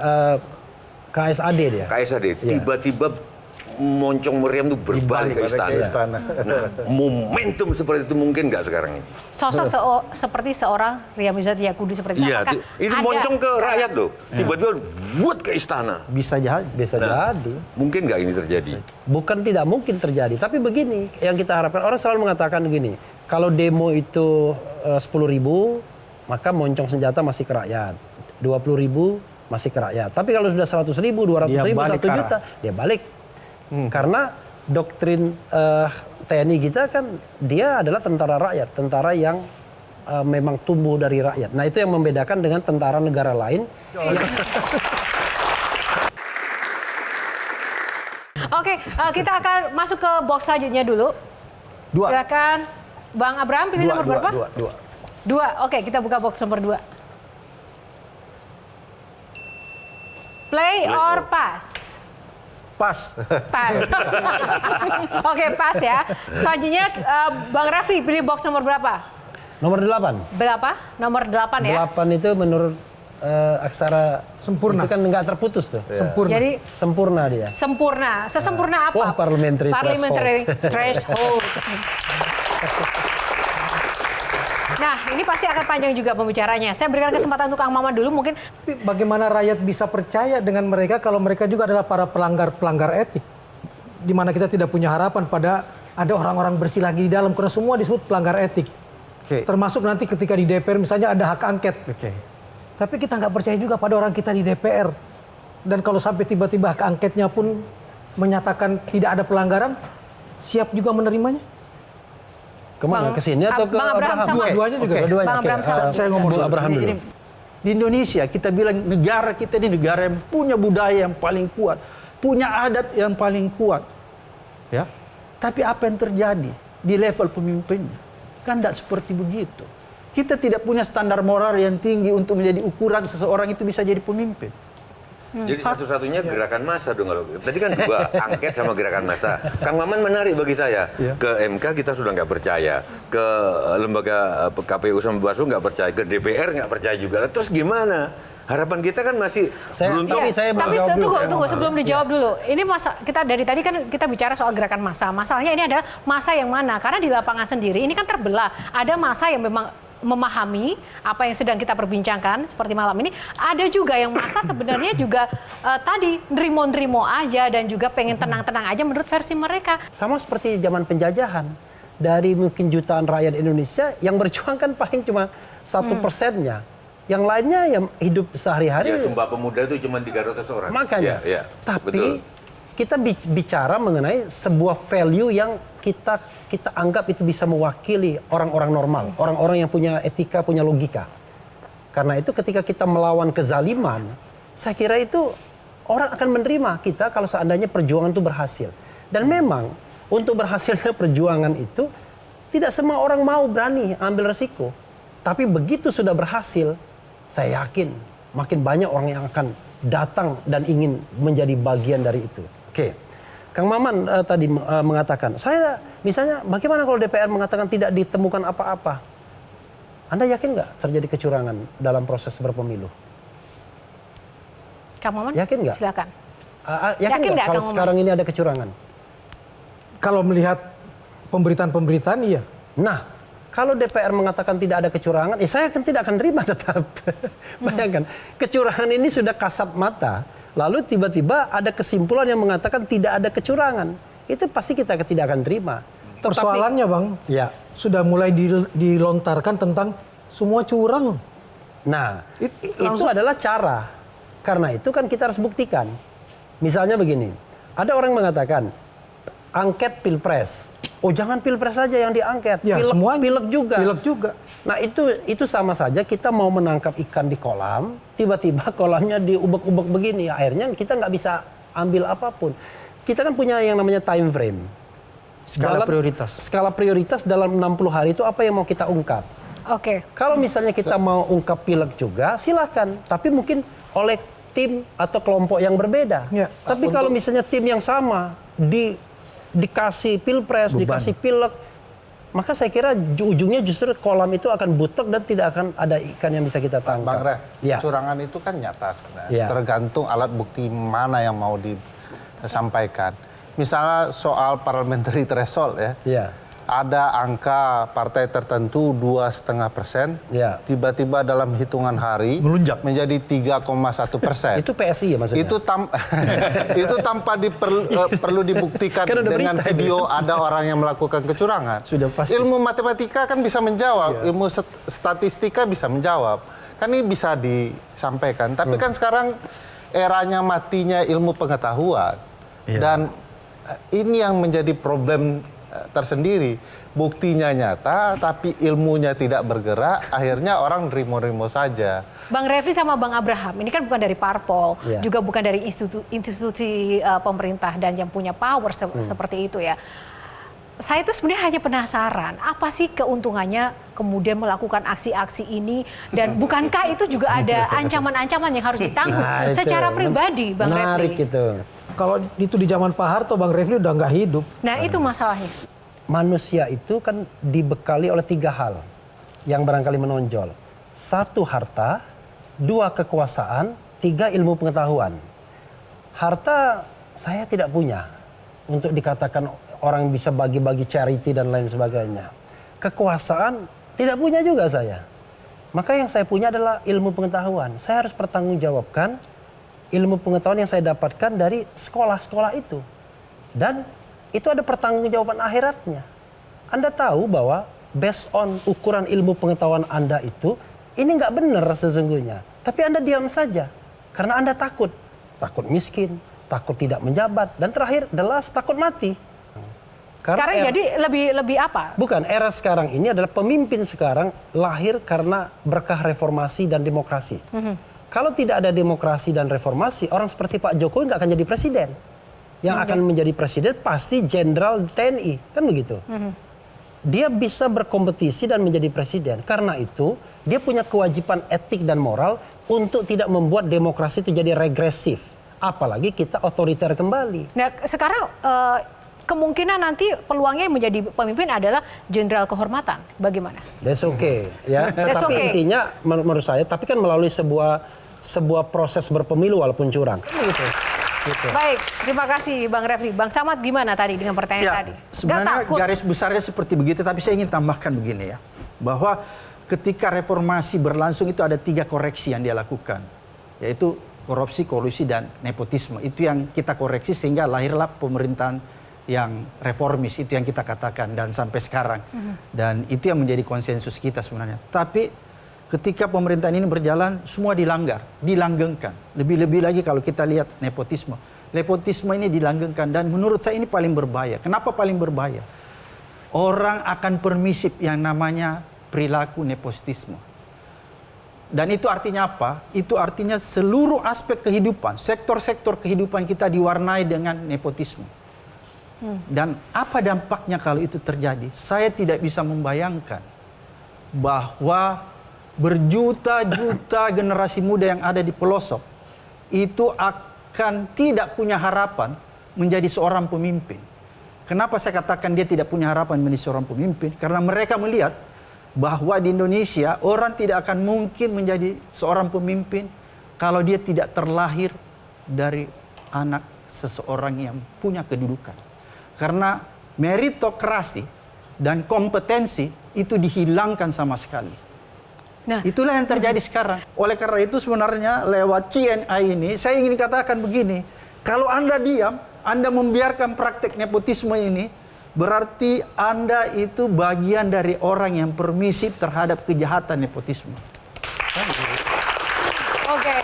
KSAD dia. KSAD. Tiba-tiba moncong meriam itu berbalik ke istana. Nah, momentum seperti itu mungkin nggak sekarang ini? Sosok seperti seorang Riamisar Rajakudu seperti itu. Iya, Apakah itu ada- moncong ke rakyat loh. Tiba-tiba buat ke istana. Bisa jadi. Bisa jadi. Mungkin nggak ini terjadi? Bukan tidak mungkin terjadi, tapi begini yang kita harapkan. Orang selalu mengatakan begini, kalau demo itu 10.000, maka moncong senjata masih ke rakyat. 20.000 masih ke rakyat. Tapi kalau sudah 100.000, 200.000, Dia 1 balik juta, dia balik. Karena doktrin TNI kita kan dia adalah tentara rakyat, tentara yang memang tumbuh dari rakyat. Nah itu yang membedakan dengan tentara negara lain. Oke, kita akan masuk ke box selanjutnya dulu. Dua. Silakan Bang Abraham pilih nomor berapa? Dua. 2. Oke, kita buka box nomor 2. Play or pass? Pas. Pas. Oke, pas ya. Selanjutnya Bang Raffi pilih box nomor berapa? Nomor 8. Berapa? Nomor 8 ya. 8 itu menurut aksara Sempurna. itu kan nggak terputus tuh. Sempurna. Jadi Sempurna dia. sempurna. Sesempurna apa? Wah, parliamentary threshold. Nah, ini pasti akan panjang juga pembicaranya. Saya berikan kesempatan untuk Kang Maman dulu mungkin. Tapi bagaimana rakyat bisa percaya dengan mereka kalau mereka juga adalah para pelanggar etik? Di mana kita tidak punya harapan pada ada orang-orang bersih lagi di dalam karena semua disebut pelanggar etik. Oke. Termasuk nanti ketika di DPR misalnya ada hak angket. Oke. Tapi kita nggak percaya juga pada orang kita di DPR. Dan kalau sampai tiba-tiba hak angketnya pun menyatakan tidak ada pelanggaran, siap juga menerimanya? Kemana? Ke sini atau ke Bang Abraham sama- Dua-duanya juga. Oke. Dua-duanya. Bang Oke, Abraham sama. Saya ngomong Bung dulu. Abraham dulu. Di Indonesia kita bilang negara kita ini negara yang punya budaya yang paling kuat, punya adat yang paling kuat, ya. Tapi apa yang terjadi di level pemimpinnya? Kan tidak seperti begitu. Kita tidak punya standar moral yang tinggi untuk menjadi ukuran seseorang itu bisa jadi pemimpin. Jadi satu-satunya gerakan massa dong kalau tadi kan 2 angket sama gerakan massa. Kang Maman menarik bagi saya. Ke MK kita sudah nggak percaya, ke lembaga KPU sama Bawaslu nggak percaya, ke DPR nggak percaya juga. Terus gimana? Harapan kita kan masih beruntung. Tapi saya Tapi menjawab dulu. tunggu sebelum dijawab dulu. Ini kita dari tadi kan kita bicara soal gerakan massa. Masalahnya ini adalah massa yang mana? Karena di lapangan sendiri ini kan terbelah. Ada massa yang memang memahami apa yang sedang kita perbincangkan seperti malam ini. Ada juga yang massa sebenarnya juga tadi nerimo-nerimo aja dan juga pengen tenang-tenang aja menurut versi mereka. Sama seperti zaman penjajahan. Dari mungkin jutaan rakyat Indonesia yang berjuang kan paling cuma 1%-nya. Yang lainnya yang hidup sehari-hari. Ya, Sumpah Pemuda itu cuma 300 orang. Makanya. Ya, Tapi betul. kita bicara mengenai sebuah value yang kita anggap itu bisa mewakili orang-orang normal, orang-orang yang punya etika, punya logika. Karena itu ketika kita melawan kezaliman, saya kira itu orang akan menerima kita kalau seandainya perjuangan itu berhasil. Dan memang untuk berhasilnya perjuangan itu tidak semua orang mau berani ambil resiko. Tapi begitu sudah berhasil, saya yakin makin banyak orang yang akan datang dan ingin menjadi bagian dari itu. Oke. Kang Maman tadi mengatakan, saya misalnya bagaimana kalau DPR mengatakan tidak ditemukan apa-apa? Anda yakin nggak terjadi kecurangan dalam proses berpemilu? Kang Maman, Yakin nggak? silakan. Yakin nggak kalau sekarang ini ada kecurangan? Kalau melihat pemberitaan-pemberitaan iya. Nah, kalau DPR mengatakan tidak ada kecurangan, saya tidak akan terima tetap. Bayangkan, kecurangan ini sudah kasat mata, lalu tiba-tiba ada kesimpulan yang mengatakan tidak ada kecurangan. Itu pasti kita tidak akan terima. Persoalannya Bang, ya, sudah mulai dilontarkan tentang semua curang. nah, itu adalah cara. Karena itu kan kita harus buktikan. Misalnya begini, ada orang mengatakan, angket pilpres. Oh jangan pilpres saja yang diangket, Ya, semuanya. pilek juga. Pilek juga. Nah itu sama saja kita mau menangkap ikan di kolam, tiba-tiba kolamnya diubek-ubek begini, akhirnya kita nggak bisa ambil apapun. Kita kan punya yang namanya time frame. Skala prioritas. Skala prioritas dalam 60 hari itu apa yang mau kita ungkap. Oke. Kalau misalnya kita mau ungkap pilek juga, silahkan. Tapi mungkin oleh tim atau kelompok yang berbeda. Ya. Tapi kalau misalnya tim yang sama dikasih pilpres, dikasih pilek, maka saya kira ujungnya justru kolam itu akan butek dan tidak akan ada ikan yang bisa kita tangkap. Bang Reh, Ya. kecurangan itu kan nyata sebenarnya. Ya. Tergantung alat bukti mana yang mau disampaikan. Misalnya soal parliamentary threshold ya. Ya. Ada angka partai tertentu 2,5%, Ya. tiba-tiba dalam hitungan hari Melunjak. menjadi 3,1%. Itu PSI ya maksudnya? Itu tanpa perlu dibuktikan Kan udah dengan berita video ada orang yang melakukan kecurangan. Sudah pasti. Ilmu matematika kan bisa menjawab, ilmu statistika bisa menjawab. Kan ini bisa disampaikan. Tapi kan sekarang eranya matinya ilmu pengetahuan. Dan ini yang menjadi problem tersendiri. Buktinya nyata, tapi ilmunya tidak bergerak, akhirnya orang nerimo-nerimo saja. Bang Refli sama Bang Abraham, ini kan bukan dari parpol, Ya. juga bukan dari institusi pemerintah dan yang punya power seperti itu ya. Saya itu sebenarnya hanya penasaran, apa sih keuntungannya kemudian melakukan aksi-aksi ini, dan bukankah itu juga ada ancaman-ancaman yang harus ditanggung Nah, itu. secara pribadi, Bang Menarik Refli? itu. Kalau itu di zaman Pak Harto, Bang Refli udah nggak hidup. Nah itu masalahnya. Manusia itu kan dibekali oleh 3 hal yang barangkali menonjol. 1 harta, 2 kekuasaan, 3 ilmu pengetahuan. Harta saya tidak punya untuk dikatakan orang bisa bagi-bagi charity dan lain sebagainya. Kekuasaan tidak punya juga saya. Maka yang saya punya adalah ilmu pengetahuan. Saya harus pertanggungjawabkan ilmu pengetahuan yang saya dapatkan dari sekolah-sekolah itu. Dan itu ada pertanggungjawaban akhiratnya. Anda tahu bahwa based on ukuran ilmu pengetahuan Anda itu, ini nggak benar sesungguhnya. Tapi Anda diam saja. Karena Anda takut. Takut miskin, takut tidak menjabat. Dan terakhir, the last, takut mati. Sekarang jadi lebih apa? Bukan, era sekarang ini adalah pemimpin sekarang lahir karena berkah reformasi dan demokrasi. Kalau tidak ada demokrasi dan reformasi, orang seperti Pak Jokowi nggak akan jadi presiden. Yang akan menjadi presiden pasti jenderal TNI, kan begitu. Dia bisa berkompetisi dan menjadi presiden. Karena itu, dia punya kewajiban etik dan moral untuk tidak membuat demokrasi itu jadi regresif. Apalagi kita otoriter kembali. Nah sekarang kemungkinan nanti peluangnya menjadi pemimpin adalah jenderal kehormatan. Bagaimana? That's okay, ya. That's Tapi okay. intinya menurut saya, tapi kan melalui sebuah proses berpemilu walaupun curang. Gitu. Baik, terima kasih Bang Refli. Bang Samad gimana tadi dengan pertanyaan tadi? Sebenarnya garis besarnya seperti begitu, tapi saya ingin tambahkan begini ya. Bahwa ketika reformasi berlangsung itu ada 3 koreksi yang dia lakukan. Yaitu korupsi, kolusi, dan nepotisme. Itu yang kita koreksi sehingga lahirlah pemerintahan yang reformis, itu yang kita katakan, dan sampai sekarang. Dan itu yang menjadi konsensus kita sebenarnya. Tapi ketika pemerintahan ini berjalan, semua dilanggar, dilanggengkan. Lebih-lebih lagi kalau kita lihat nepotisme. Nepotisme ini dilanggengkan, dan menurut saya ini paling berbahaya. Kenapa paling berbahaya? Orang akan permisif yang namanya perilaku nepotisme. Dan itu artinya apa? Itu artinya seluruh aspek kehidupan, sektor-sektor kehidupan kita diwarnai dengan nepotisme. Dan apa dampaknya kalau itu terjadi? Saya tidak bisa membayangkan bahwa berjuta-juta generasi muda yang ada di pelosok itu akan tidak punya harapan menjadi seorang pemimpin. Kenapa saya katakan dia tidak punya harapan menjadi seorang pemimpin? Karena mereka melihat bahwa di Indonesia orang tidak akan mungkin menjadi seorang pemimpin kalau dia tidak terlahir dari anak seseorang yang punya kedudukan. Karena meritokrasi dan kompetensi itu dihilangkan sama sekali. Nah, Itulah yang terjadi sekarang. Oleh karena itu sebenarnya lewat Q&A ini saya ingin katakan begini. Kalau Anda diam, Anda membiarkan praktek nepotisme ini, berarti Anda itu bagian dari orang yang permisif terhadap kejahatan nepotisme. oke.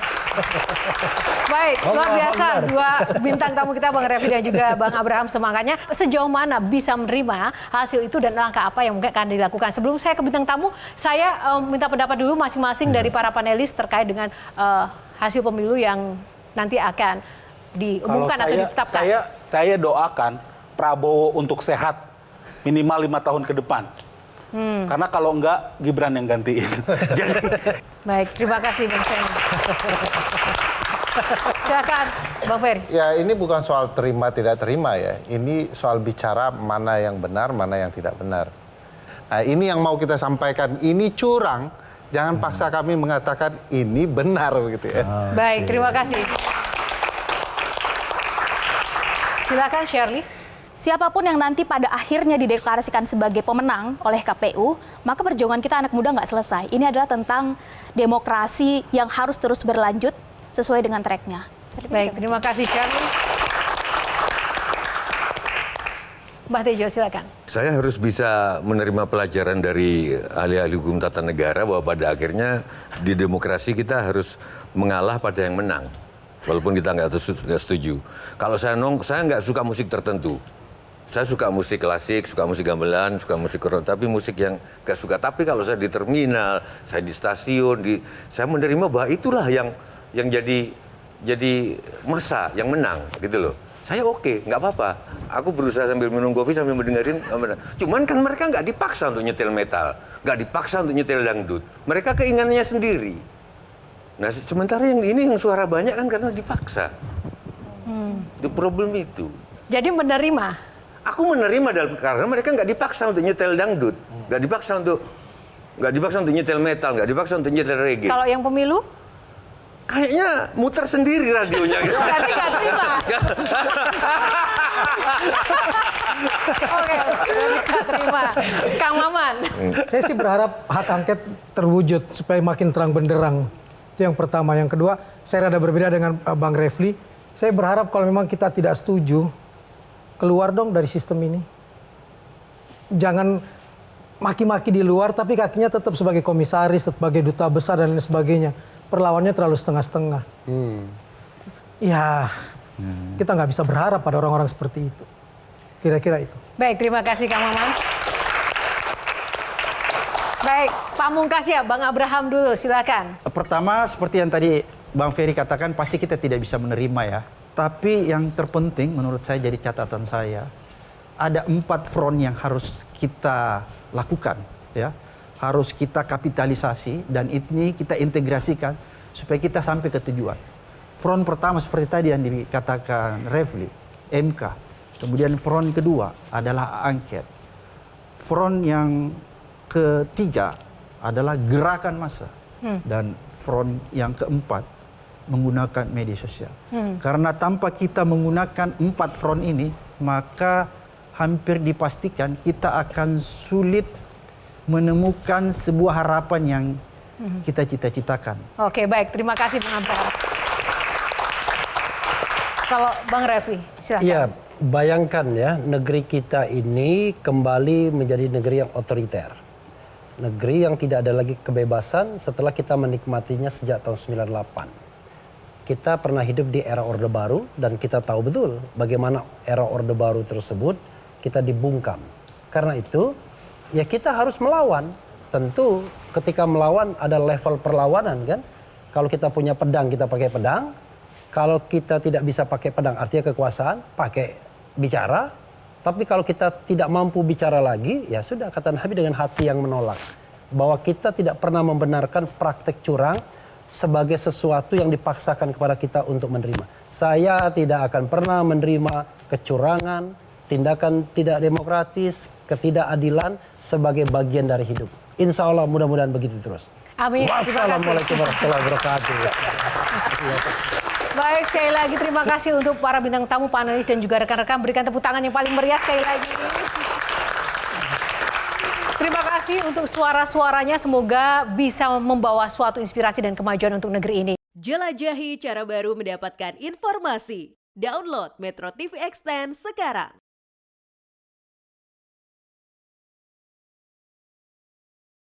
Baik, luar biasa dua bintang tamu kita Bang Refli dan juga Bang Abraham semangatnya. Sejauh mana bisa menerima hasil itu dan langkah apa yang mungkin akan dilakukan? Sebelum saya ke bintang tamu, saya minta pendapat dulu masing-masing dari para panelis terkait dengan hasil pemilu yang nanti akan diumumkan atau ditetapkan. Saya doakan Prabowo untuk sehat minimal 5 tahun ke depan. Karena kalau enggak, Gibran yang gantiin. Baik, terima kasih Bang Ferry. Silakan Bang Ferry. Ya ini bukan soal terima tidak terima ya. Ini soal bicara mana yang benar, mana yang tidak benar. Nah ini yang mau kita sampaikan. Ini curang. Jangan paksa kami mengatakan ini benar begitu ya. Baik, terima kasih. Silakan Shirley. Siapapun yang nanti pada akhirnya dideklarasikan sebagai pemenang oleh KPU, maka perjuangan kita anak muda nggak selesai. Ini adalah tentang demokrasi yang harus terus berlanjut sesuai dengan tracknya. Baik, terima kasih Shirley. Mbak Tejo, silakan. Saya harus bisa menerima pelajaran dari ahli-ahli hukum tata negara bahwa pada akhirnya di demokrasi kita harus mengalah pada yang menang. Walaupun kita nggak setuju. Kalau saya nggak suka musik tertentu. Saya suka musik klasik, suka musik gamelan, suka musik rock, tapi musik yang nggak suka. Tapi kalau saya di terminal, saya di stasiun, saya menerima bahwa itulah yang jadi masa yang menang, gitu loh. Saya oke, nggak apa-apa. Aku berusaha sambil minum kopi sambil mendengarin. Cuman kan mereka nggak dipaksa untuk nyetel metal, nggak dipaksa untuk nyetel dangdut. Mereka keinginannya sendiri. Nah, sementara yang suara banyak kan karena dipaksa. Itu problem itu. Jadi menerima. Aku menerima karena mereka nggak dipaksa untuk nyetel dangdut, nggak dipaksa untuk nyetel metal, nggak dipaksa untuk nyetel reggae. Kalau yang pemilu? Kayaknya muter sendiri radionya. Gitu. Berarti nggak terima. Oke, nggak terima. Kang Maman. Saya sih berharap hak angket terwujud supaya makin terang benderang. Itu yang pertama. Yang kedua, saya rada berbeda dengan Bang Refli. Saya berharap kalau memang kita tidak setuju, keluar dong dari sistem ini. Jangan maki-maki di luar, tapi kakinya tetap sebagai komisaris, sebagai duta besar dan lain sebagainya. Perlawannya terlalu setengah-setengah. Ya, kita nggak bisa berharap pada orang-orang seperti itu. Kira-kira itu. Baik, terima kasih Kang Maman. Baik, Pamungkas ya, Bang Abraham dulu, silakan. Pertama, seperti yang tadi Bang Ferry katakan, pasti kita tidak bisa menerima ya. Tapi yang terpenting menurut saya jadi catatan saya, ada 4 front yang harus kita lakukan, ya, harus kita kapitalisasi dan ini kita integrasikan supaya kita sampai ke tujuan. Front pertama seperti tadi yang dikatakan Refli, MK. Kemudian front kedua adalah angket. Front yang ketiga adalah gerakan massa dan front yang keempat menggunakan media sosial. Karena tanpa kita menggunakan 4 front ini, maka hampir dipastikan kita akan sulit menemukan sebuah harapan yang kita cita-citakan. Oke, baik. Terima kasih Bang Abraham. Kalau Bang Refli, silakan. Iya, bayangkan ya, negeri kita ini kembali menjadi negeri yang otoriter. Negeri yang tidak ada lagi kebebasan setelah kita menikmatinya sejak tahun 98. Kita pernah hidup di era Orde Baru dan kita tahu betul bagaimana era Orde Baru tersebut kita dibungkam. Karena itu ya kita harus melawan. Tentu ketika melawan ada level perlawanan kan. Kalau kita punya pedang kita pakai pedang. Kalau kita tidak bisa pakai pedang artinya kekuasaan, pakai bicara. Tapi kalau kita tidak mampu bicara lagi, ya sudah kata Nabi dengan hati yang menolak. Bahwa kita tidak pernah membenarkan praktek curang sebagai sesuatu yang dipaksakan kepada kita untuk menerima. Saya tidak akan pernah menerima kecurangan, tindakan tidak demokratis, ketidakadilan sebagai bagian dari hidup. Insya Allah mudah-mudahan begitu terus. Amin. Wassalamualaikum warahmatullahi wabarakatuh. Baik, sekali lagi terima kasih untuk para bintang tamu, panelis dan juga rekan-rekan. Berikan tepuk tangan yang paling meriah sekali lagi. Terima kasih untuk suara-suaranya. Semoga bisa membawa suatu inspirasi dan kemajuan untuk negeri ini. Jelajahi cara baru mendapatkan informasi. Download Metro TV Extend sekarang.